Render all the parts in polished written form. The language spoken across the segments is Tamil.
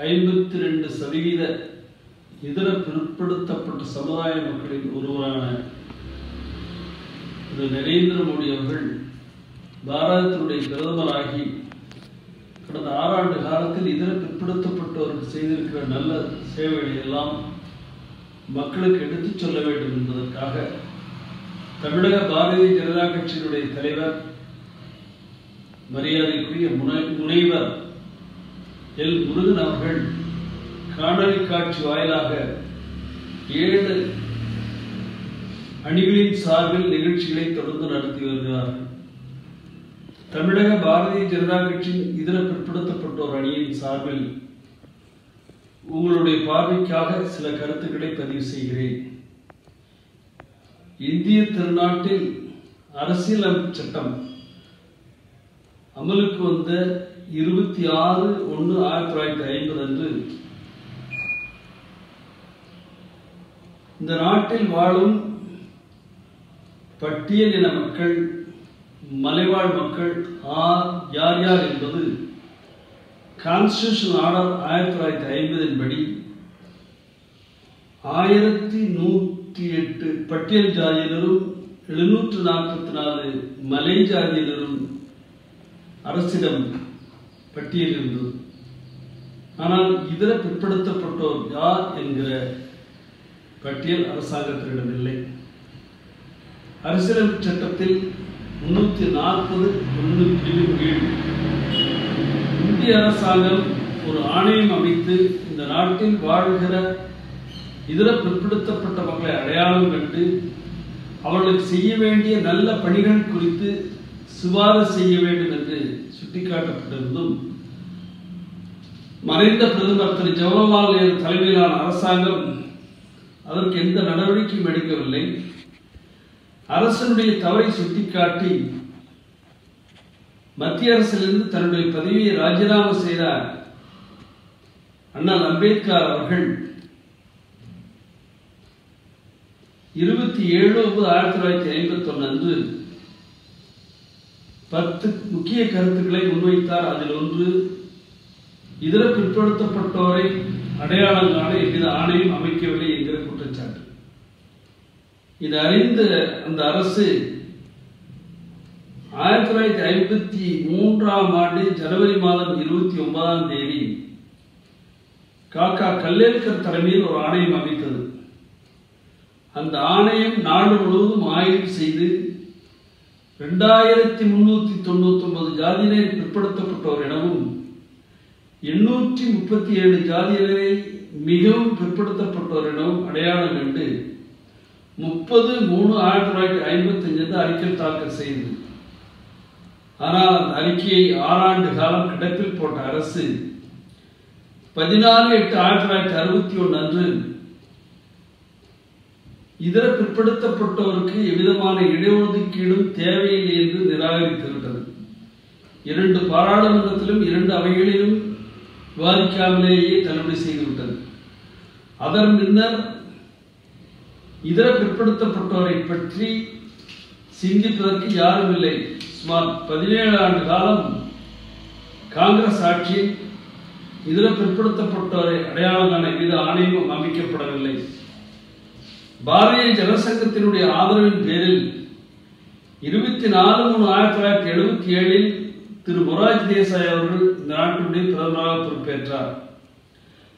52% இதர பிற்படுத்தப்பட்ட சமுதாய மக்களின் ஒருவரான திரு நரேந்திர மோடி அவர்கள் பாரதத்தினுடைய பிரதமராகி கடந்த 6 ஆண்டு காலத்தில் இதர பிற்படுத்தப்பட்டவர்கள் செய்திருக்கிற நல்ல சேவைகளை எல்லாம் மக்களுக்கு எடுத்துச் சொல்ல வேண்டும் என்பதற்காக தமிழக பாரதிய ஜனதா கட்சியினுடைய தலைவர் மரியாதைக்குரிய முனைவர் எல் முருகன் அவர்கள் காணொலி காட்சி வாயிலாக 7 அணிகளின் சார்பில் நிகழ்ச்சிகளை தொடர்ந்து நடத்தி வருகிறார்கள். தமிழக பாரதிய ஜனதா கட்சியின் இதர பிற்படுத்தப்பட்டோர் அணியின் சார்பில் உங்களுடைய பார்வைக்காக சில கருத்துக்களை பதிவு செய்கிறேன். இந்திய திருநாட்டில் அரசியலமைப்பு சட்டம் அமலுக்கு வந்த 26/1/1950 அன்று இந்த நாட்டில் வாழும் பட்டியல் இன மக்கள், மலைவாழ் மக்கள் யார் யார் என்பது கான்ஸ்டிடியூஷன் ஆர்டர் 1950 படி 1108 பட்டியல் ஜாதியினரும் 744 மலை ஜாதியினரும் அரசிடம் பட்டியல் இருந்தது. ஆனால் இதர பிற்படுத்தப்பட்டோர் யார் என்கிற பட்டியல் அரசாங்கத்தினிடமில்லை. அரசியலமைப்பு சட்டத்தில் 340(1) பிரிவின் கீழ் இந்திய அரசாங்கம் ஒரு ஆணையம் அமைத்து இந்த நாட்டில் வாழ்கிற இதர பிற்படுத்தப்பட்ட மக்களை அடையாளம் கண்டு அவர்களுக்கு செய்ய வேண்டிய நல்ல பணிகள் குறித்து சிபாரிசு செய்ய வேண்டும் என்று சுட்டிக்காட்டப்பட்டிருந்தும் மறைந்த பிரதமர் திரு ஜவஹர்லால் நேரு தலைமையிலான அரசாங்கம் அதற்கு எந்த நடவடிக்கையும் எடுக்கவில்லை. அரசனுடைய தவறை சுட்டிக்காட்டி மத்திய அரசிலிருந்து தன்னுடைய பதவியை ராஜினாமா செய்த அண்ணல் அம்பேத்கர் அவர்கள் 27/9/1951 அன்று 10 முக்கிய கருத்துக்களை முன்வைத்தார். அதில் ஒன்று, இதர பிற்படுத்தப்பட்டோரை அடையாளம் காண எவ்வித ஆணையம் அமைக்கவில்லை என்கிற குற்றச்சாட்டு. இது அறிந்த அந்த அரசு 1953 ஆண்டு ஜனவரி மாதம் 29ஆம் தேதி காக்கா கல்லேல்கர் தலைமையில் ஒரு ஆணையம் அமைத்தது. அந்த ஆணையம் நாடு முழுவதும் ஆய்வு செய்து 2399 ஜாதியினரை பிற்படுத்தப்பட்டோர் எனவும் 837 ஜாதியினரை மிகவும் பிற்படுத்தப்பட்டோர் எனவும் அடையாளம் கண்டு 30/3/1955 அறிக்கை தாக்கல் செய்தது. ஆனால் அந்த அறிக்கையை 6 ஆண்டு காலம் கிடப்பில் போட்ட அரசு 14/8/1961 அன்று இதர பிற்படுத்தப்பட்டோருக்கு எவ்விதமான இடஒதுக்கீடும் தேவையில்லை என்று நிராகரித்துவிட்டது. 2 பாராளுமன்றத்திலும் 2 அவைகளிலும் விவாதிக்காமலேயே தள்ளுபடி செய்துவிட்டது. அதன் பின்னர் இதர பிற்படுத்தப்பட்டோரை பற்றி சிந்திப்பதற்கு யாரும் இல்லை. சுமார் 17 ஆண்டு காலம் காங்கிரஸ் ஆட்சியில் இதர பிற்படுத்தப்பட்டோரை அடையாளம் காண எவ்வித ஆணையமும் அமைக்கப்படவில்லை. பாரதிய ஜனசங்கத்தினுடைய ஆதரவின் பேரில் 24/3/1977 திரு மொரார்ஜி தேசாய் அவர்கள் இந்த நாட்டினுடைய பிரதமராக பொறுப்பேற்றார்.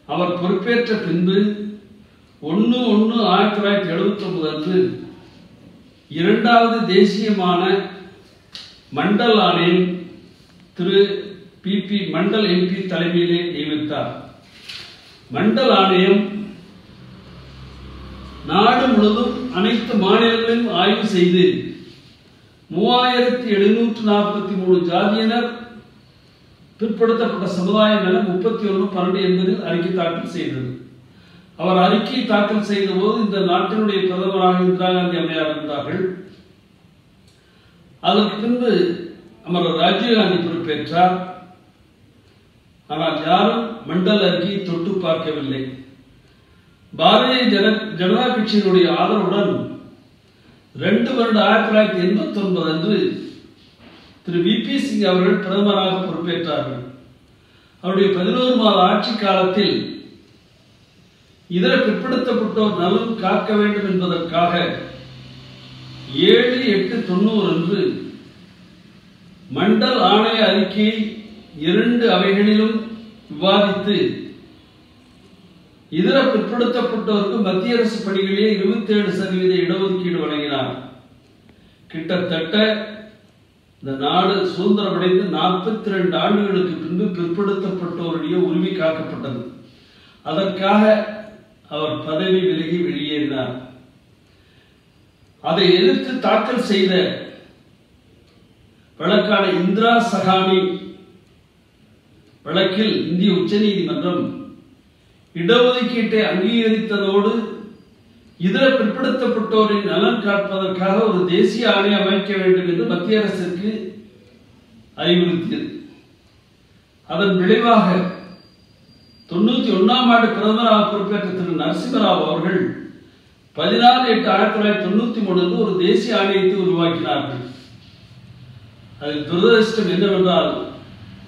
அவர் பொறுப்பேற்ற பின்பு 1/1/1979 அன்று 2வது தேசியமான மண்டல் ஆணையம் திரு PP மண்டல் MP தலைமையிலே நியமித்தார். மண்டல் ஆணையம் நாடு முழுவதும் அனைத்து மாநிலங்களிலும் ஆய்வு செய்து 3743 ஜாதியினர் பிற்படுத்தப்பட்ட சமுதாயம் என 31/12 அறிக்கை தாக்கல் செய்தது. அவர் அறிக்கை தாக்கல் செய்த போது இந்த நாட்டினுடைய பிரதமராக இந்திரா காந்தி அம்மையார் இருந்தார்கள். அதற்கு பின்பு அமரர் ராஜீவ்காந்தி பொறுப்பேற்றார். ஆனால் யாரும் மண்டல் அறிக்கையை தொட்டு பார்க்கவில்லை. பாரதிய ஜனதா கட்சியினுடைய ஆதரவுடன் 2/1989 அன்று திரு VP சிங் அவர்கள் பிரதமராக பொறுப்பேற்றார்கள். அவருடைய 11 மாத ஆட்சி காலத்தில் இதர பிற்படுத்தப்பட்டோர் நலன் காக்க வேண்டும் என்பதற்காக 7/8/90 அன்று மண்டல் ஆணைய அறிக்கையை 2 அவைகளிலும் விவாதித்து இதர பிற்படுத்தப்பட்டோருக்கு மத்திய அரசு பணிகளிலே 27% இடஒதுக்கீடு வழங்கினார். கிட்டத்தட்ட இந்த நாடு சுதந்திரமடைந்து 42 ஆண்டுகளுக்கு பின்பு பிற்படுத்தப்பட்டோருடைய உரிமை காக்கப்பட்டது. அதற்காக அவர் பதவி விலகி வெளியேறினார். அதை எதிர்த்து தாக்கல் செய்த வழக்கான இந்திரா சகானி வழக்கில் இந்திய உச்சநீதிமன்றம் இடஒதுக்கீட்டை அங்கீகரித்ததோடு இதர பிற்படுத்தப்பட்டோரின் நலன் காப்பதற்காக ஒரு தேசிய ஆணையம் அமைக்க வேண்டும் என்று மத்திய அரசிற்கு அறிவுறுத்தியது. அதன் விளைவாக 91ஆம் ஆண்டு பிரதமராக பொறுப்பேற்ற திரு நரசிம்மராவ் அவர்கள் 14/8/1993 ஒரு தேசிய ஆணையத்தை உருவாக்கினார்கள். அதில் துரதிர்ஷ்டம் என்னவென்றால்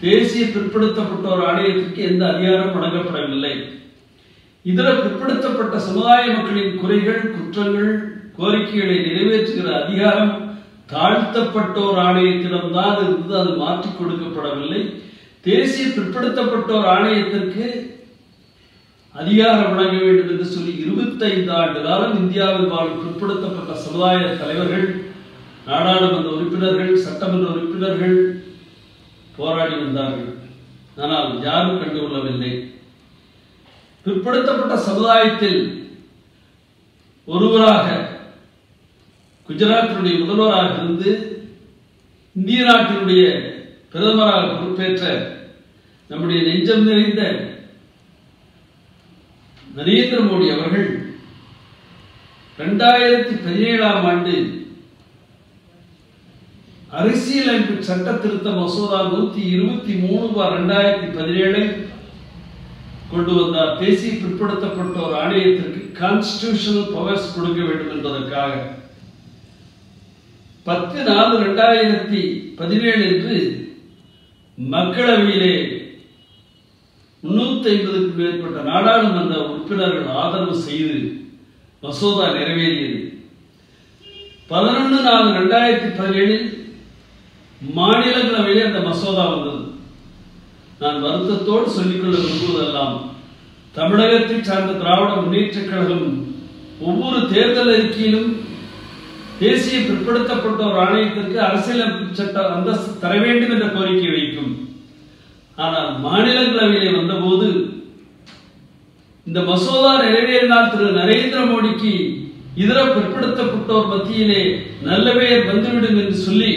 தேசிய பிற்படுத்தப்பட்டோர் ஆணையத்திற்கு எந்த அதிகாரம் வழங்கப்படவில்லை. இதர பிற்படுத்தப்பட்ட சமுதாய மக்களின் குறைகள், குற்றங்கள், கோரிக்கைகளை நிறைவேற்றுகிற அதிகாரம் தாழ்த்தப்பட்டோர் ஆணையத்திடம்தான் இருந்தது. அது மாற்றிக் கொடுக்கப்படவில்லை. தேசிய பிற்படுத்தப்பட்டோர் ஆணையத்திற்கு அதிகாரம் வழங்க வேண்டும் என்று சொல்லி 25 ஆண்டு காலம் இந்தியாவில் வாழும் பிற்படுத்தப்பட்ட சமுதாய தலைவர்கள், நாடாளுமன்ற உறுப்பினர்கள், சட்டமன்ற உறுப்பினர்கள் போராடி வந்தார்கள். ஆனால் யாரும் கண்டுகொள்ளவில்லை. பிற்படுத்தப்பட்ட சமுதாயத்தில் ஒருவராக குஜராத்தினுடைய முதல்வராக இருந்து இந்திய நாட்டினுடைய பிரதமராக பொறுப்பேற்ற நம்முடைய நெஞ்சம் நிறைந்த நரேந்திர மோடி அவர்கள் 2017ஆம் ஆண்டு அரசியலமைப்பு சட்ட திருத்த மசோதா 123/2017 கொண்டு வந்தார். தேசிய பிற்படுத்தப்பட்டோர் ஆணையத்திற்கு கான்ஸ்டிடியூஷனல் பவர்ஸ் கொடுக்க வேண்டும் என்பதற்காக 10/4/2017 அன்று மக்களவையிலே 350க்கும் மேற்பட்ட நாடாளுமன்ற உறுப்பினர்கள் ஆதரவு செய்து மசோதா நிறைவேறியது. 11/4/2017 மாநிலங்களவையிலே அந்த மசோதா வந்தது. நான் வருத்தத்தோடு சொல்லிக்கொள்ள விரும்புவதெல்லாம் தமிழகத்தை சார்ந்த திராவிட முன்னேற்றக் கழகம் ஒவ்வொரு தேர்தல் அறிக்கையிலும் தேசிய பிற்படுத்தப்பட்டோர் ஆணையத்திற்கு அரசியலமைப்பு சட்ட அந்தஸ்து தர வேண்டும் என்ற கோரிக்கை வைக்கும். ஆனால் மாநிலங்களவையிலே வந்தபோது இந்த மசோதா நிறைவேறினால் திரு நரேந்திர மோடிக்கு இதர பிற்படுத்தப்பட்டோர் மத்தியிலே நல்ல பெயர் வந்துவிடும் என்று சொல்லி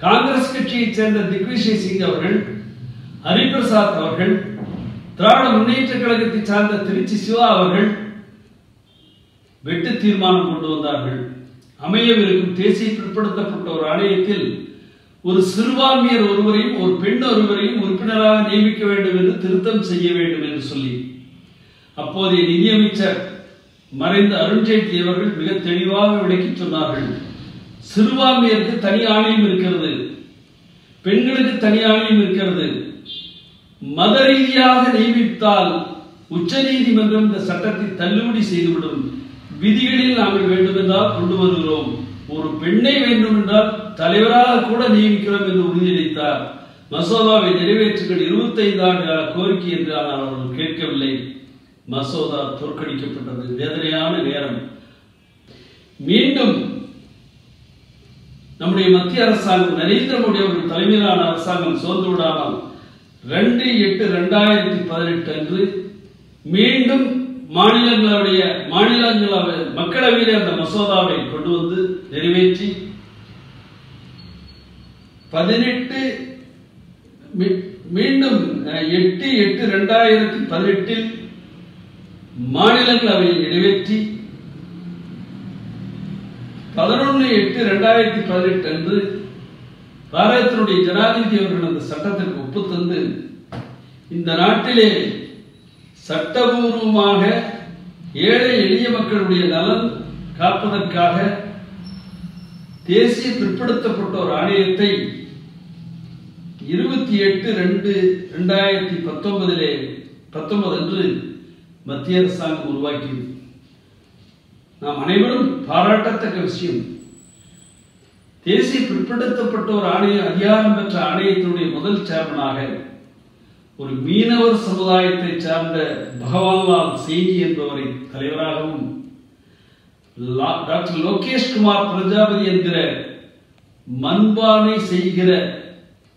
காங்கிரஸ் கட்சியைச் சேர்ந்த திக்விஜய் சிங் அவர்கள், ஹரிபிரசாத் அவர்கள், திராவிட முன்னேற்ற கழகத்தை சார்ந்த திருச்சி சிவா அவர்கள் வெட்டு தீர்மானம் கொண்டு வந்தார்கள். அமையவிருக்கும் தேசிய பிற்படுத்தப்பட்டோர் ஆணையத்தில் ஒரு சிறுபான்மையர் ஒருவரையும் ஒரு பெண் ஒருவரையும் உறுப்பினராக நியமிக்க வேண்டும் என்று திருத்தம் செய்ய வேண்டும் என்று சொல்லி அப்போதைய நிதியமைச்சர் மறைந்த அருண்ஜேட்லி அவர்கள் மிக தெளிவாக விளக்கி சொன்னார்கள். சிறுபான்மையருக்கு தனி ஆணையம் இருக்கிறது, பெண்களுக்கு தனி ஆணையம் இருக்கிறது. மத ரீதியாக நியமித்தால் உச்ச நீதிமன்றம் இந்த சட்டத்தை தள்ளுபடி செய்துவிடும். விதிகளில் நாங்கள் வேண்டும் என்றால் கொண்டு வருகிறோம். ஒரு பெண்ணை வேண்டும் என்றால் தலைவராக கூட நியமிக்கிறோம் என்று உறுதியளித்தார். மசோதாவை நிறைவேற்றுங்கள் 25 ஆண்டு கால கோரிக்கை என்று ஆனால் அவர்கள் கேட்கவில்லை. மசோதா தோற்கடிக்கப்பட்டது. வேதனையான நேரம். மீண்டும் நம்முடைய மத்திய அரசாங்கம், நரேந்திர மோடி அவர்கள் தலைமையிலான அரசாங்கம் சோர்ந்து விடாமல் 2/8/2018 அன்று மீண்டும் மாநிலங்களவை மக்களவையிலே அந்த மசோதாவை கொண்டு வந்து நிறைவேற்றி 8/8/2018 மாநிலங்களவையில் நிறைவேற்றி 11/8/2018 அன்று பாரதத்தினுடைய ஜனாதிபதி அவர்கள் அந்த சட்டத்திற்கு ஒப்பு தந்து இந்த நாட்டிலே சட்டபூர்வமாக ஏழை எளிய மக்களுடைய நலன் காப்பதற்காக தேசிய பிற்படுத்தப்பட்டோர் ஆணையத்தை 28/2/2019 அன்று மத்திய அரசாங்கம் உருவாக்கியது. நாம் அனைவரும் பாராட்டத்தக்க விஷயம். தேசிய பிற்படுத்தப்பட்டோர் ஆணைய அதிகாரம் பெற்ற ஆணையத்தினுடைய முதல் சேர்மனாக ஒரு மீனவர் சமுதாயத்தை சார்ந்த பகவான்லால் சேகி என்பவரை தலைவராகவும், டாக்டர் லோகேஷ் குமார் பிரஜாபதி என்கிற மண்பானை செய்கிற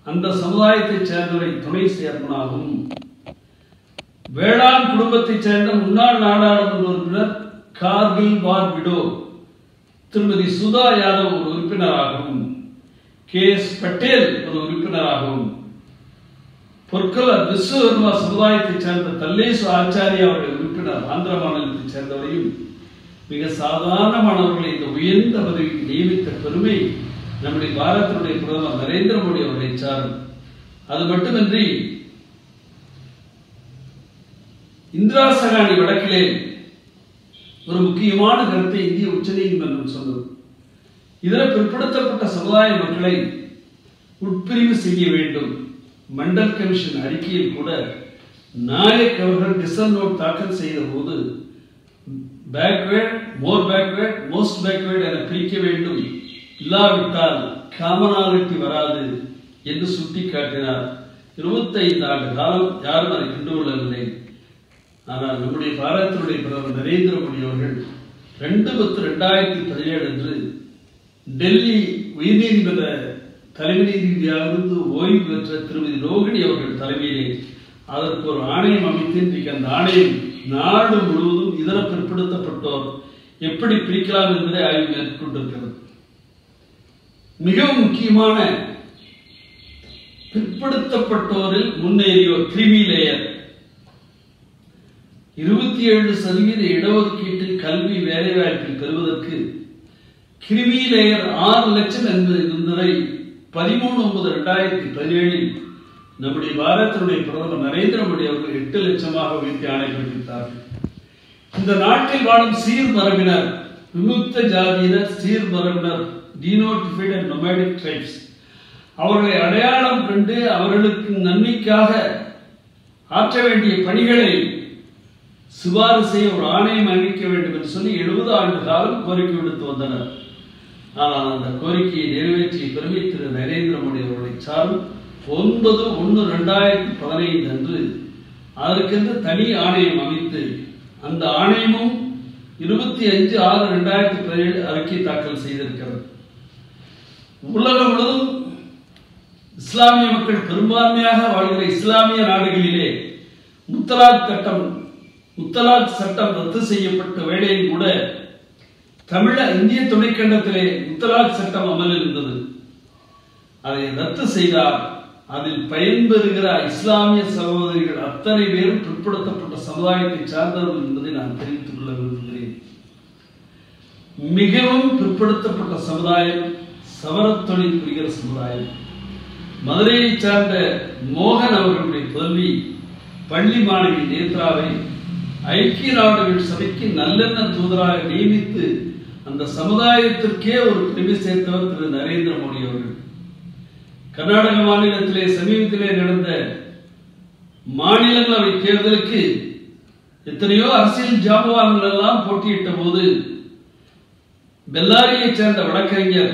அந்த சமுதாயத்தை சேர்ந்தவரை துணை சேர்மனாகவும், வேளாண் குடும்பத்தைச் சேர்ந்த முன்னாள் நாடாளுமன்ற உறுப்பினர் கார்கில் வார் விடோ திருமதி சுதா யாதவ் ஒரு உறுப்பினராகவும், KS பட்டேல் ஒரு உறுப்பினராகவும், பொற்கல விஸ்வகர்மா சமுதாயத்தைச் சேர்ந்த தல்லேசு ஆச்சாரியா அவர்கள் உறுப்பினர் ஆந்திர மாநிலத்தைச் சேர்ந்தவரையும் மிக சாதாரணமானவர்களை இந்த உயர்ந்த பதவிக்கு நியமித்த பெருமை நம்முடைய பாரதத்தினுடைய பிரதமர் நரேந்திர மோடி அவர்களை சாரும். அது மட்டுமின்றி இந்திரா சகானி வழக்கிலே ஒரு முக்கியமான கருத்தை இந்திய உச்ச நீதிமன்றம் சொன்னது. இதர பிற்படுத்தப்பட்ட சமுதாய மக்களை உட்பிரிவு செய்ய வேண்டும். மண்டல் கமிஷன் அறிக்கையில் கூட நாயக் அவர்கள் டிசன் நோட் தாக்கல் செய்த போது பேக்வேர்ட், மோர் பேக்வேர்ட், மோஸ்ட் பேக்வேர்ட் என பிரிக்க வேண்டும், இல்லாவிட்டால் காமனாலிட்டி வராது என்று சுட்டிக்காட்டினார். 25 ஆண்டு காலம் யாரும் அதை கண்டுகொள்ளவில்லை. ஆனால் நம்முடைய பாரதத்தினுடைய பிரதமர் நரேந்திர மோடி அவர்கள் 2/10/2017 அன்று டெல்லி உயர்நீதிமன்ற தலைமை நீதிபதியாக இருந்து ஓய்வு பெற்ற திருமதி ரோகிணி அவர்கள் தலைமையிலே அதற்கு ஒரு ஆணையம் அமைத்து இன்றைக்கு அந்த ஆணையம் நாடு முழுவதும் இதர பிற்படுத்தப்பட்டோர் எப்படி பிரிக்கலாம் என்பதை ஆய்வு மேற்கொண்டிருக்கிறது. மிகவும் முக்கியமான பிற்படுத்தப்பட்டோரில் முன்னேறியோர் கிரிமி லேயர் 27% இடஒதுக்கீட்டில் கல்வி வேலைவாய்ப்பில் பெறுவதற்கு கிரிமி லேயர் 6 லட்சம் என்பதை 13/9/2017 நம்முடைய பாரதத்தினுடைய பிரதமர் நரேந்திர மோடி அவர்கள் 8 லட்சமாக உயர்த்தி ஆணை பிறப்பித்தார்கள். இந்த நாட்டில் வாழும் சீர்மரபினர், விமுக்த ஜாதியினர், சீர்மரபினர், டீனோட்டிஃபைட் அண்ட் நொமேடிக் ட்ரைப்ஸ், அவர்களை அடையாளம் கண்டு அவர்களுக்கு நன்மைக்காக ஆற்ற வேண்டிய பணிகளை சிபாரிசு செய்ய ஒரு ஆணையம் அமைக்க வேண்டும் என்று சொல்லி 70 ஆண்டு காலம் கோரிக்கை விடுத்து வந்தனர். ஆனால் அந்த கோரிக்கையை நிறைவேற்றிய பெருமை திரு நரேந்திர மோடி அவர்களை சார்ந்து 9/1/2015 அன்று அதற்கென்று தனி ஆணையம் அமைத்து அந்த ஆணையமும் 25/6/2017 அறிக்கை தாக்கல் செய்திருக்கிறது. உலகம் முழுவதும் இஸ்லாமிய மக்கள் பெரும்பான்மையாக வாழ்கிற இஸ்லாமிய நாடுகளிலே முத்தலாக் சட்டம் ரத்து செய்யப்பட்ட வேளையில் கூட இந்திய துணைக்கண்டத்திலே முத்தலாக் சட்டம் அமலில் இருந்தது. அதை ரத்து செய்தார். அதில் பயன்பெறுகிற இஸ்லாமிய சகோதரிகள் அத்தனை பேரும் பிற்படுத்தப்பட்ட சமுதாயத்தை சார்ந்தவர்கள் என்பதை நான் தெரிவித்துக் கொள்ள விரும்புகிறேன். மிகவும் பிற்படுத்தப்பட்ட சமுதாயம் சவரத் தொழில் புரிகிற சமுதாயம். மதுரையை சார்ந்த மோகன் அவர்களுடைய புதல்வி பள்ளி மாணவி நேத்ராவை ஐக்கிய நாடுகள் சபைக்கு நல்லெண்ண தூதராக நியமித்து அந்த சமுதாயத்திற்கே ஒரு பெருமை சேர்த்தவர் திரு நரேந்திர மோடி அவர்கள். கர்நாடக மாநிலத்திலே சமீபத்திலே நடந்த மாநிலங்களவை தேர்தலுக்கு எத்தனையோ அரசியல் ஜாம்பவான்கள் எல்லாம் போட்டியிட்ட போது பெல்லாரியை சேர்ந்த வழக்கறிஞர்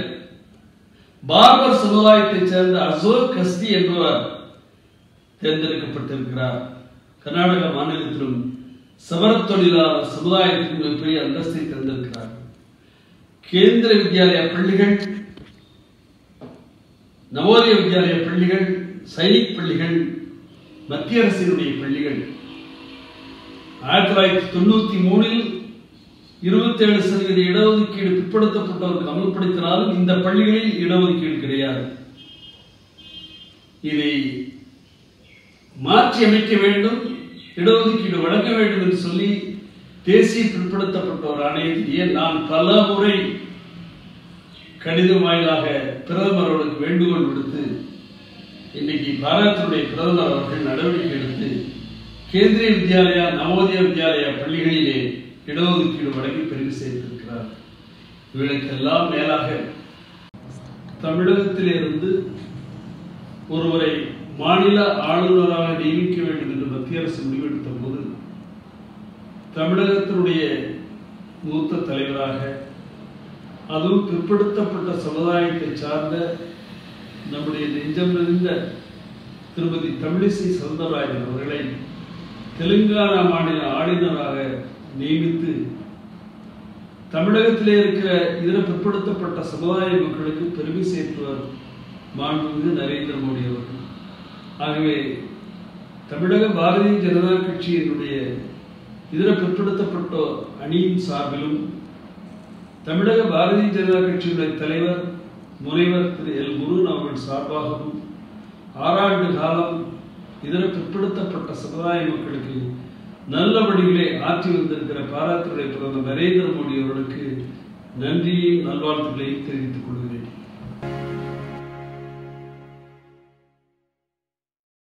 பார்பர் சமுதாயத்தை சேர்ந்த அசோக் கஸ்தி என்பவர் தேர்ந்தெடுக்கப்பட்டிருக்கிறார். கர்நாடக மாநிலத்திலும் சவரத் தொழிலாளர் சமுதாயத்திற்கு மிகப்பெரிய அந்தஸ்தை தந்திருக்கிறார். கேந்திர வித்யாலய பள்ளிகள், நவோதய வித்யாலய பள்ளிகள், சைனிக் பள்ளிகள், மத்திய அரசினுடைய பள்ளிகள் 1993 27% இடஒதுக்கீடு பிற்படுத்தப்பட்டவருக்கு அமல்படுத்தினாலும் இந்த பள்ளிகளில் இடஒதுக்கீடு கிடையாது. இதை மாற்றி அமைக்க வேண்டும், இடஒதுக்கீடு வழங்க வேண்டும் என்று சொல்லி தேசிய பிற்படுத்தப்பட்டோர் ஆணையத்திலேயே நான் பல முறை கடிதம் வாயிலாக பிரதமர்களுக்கு வேண்டுகோள் விடுத்து இன்னைக்கு பாரதத்தினுடைய பிரதமர் அவர்கள் நடவடிக்கை எடுத்து கேந்திரிய வித்யாலயா, நவோதய வித்யாலயா பள்ளிகளிலே இடஒதுக்கீடு வழங்கி பெருமை செய்திருக்கிறார். இவர்களுக்கெல்லாம் மேலாக தமிழகத்திலிருந்து ஒருவரை மாநில ஆளுநராக நியமிக்க வேண்டும் என்று மத்திய அரசு முடிவெடுத்த போது தமிழகத்தினுடைய மூத்த தலைவராக, அதுவும் பிற்படுத்தப்பட்ட சமுதாயத்தை சார்ந்த நம்முடைய நெஞ்சம் நிறைந்த திருமதி தமிழிசை சவுந்தரராஜன் அவர்களை தெலுங்கானா மாநில ஆளுநராக நியமித்து தமிழகத்திலே இருக்கிற இதர பிற்படுத்தப்பட்ட சமுதாய மக்களுக்கு பெருமை சேர்த்துவார் மாண்புமிகு நரேந்திர மோடி அவர்கள். ஆகவே தமிழக பாரதிய ஜனதா கட்சியினுடைய இதர பிற்படுத்தப்பட்ட அணியின் சார்பிலும் தமிழக பாரதிய ஜனதா கட்சியுடைய தலைவர் முனைவர் திரு எல் முருகன் அவர்கள் சார்பாகவும் 6 ஆண்டு காலம் இதர பிற்படுத்தப்பட்ட சமுதாய மக்களுக்கு நல்ல வழிகளை ஆற்றி வந்திருக்கிற பாராட்டுடைய பிரதமர் நரேந்திர மோடி அவர்களுக்கு நன்றியையும் நல்வாழ்த்துக்களையும் தெரிவித்துக் கொள்கிறேன்.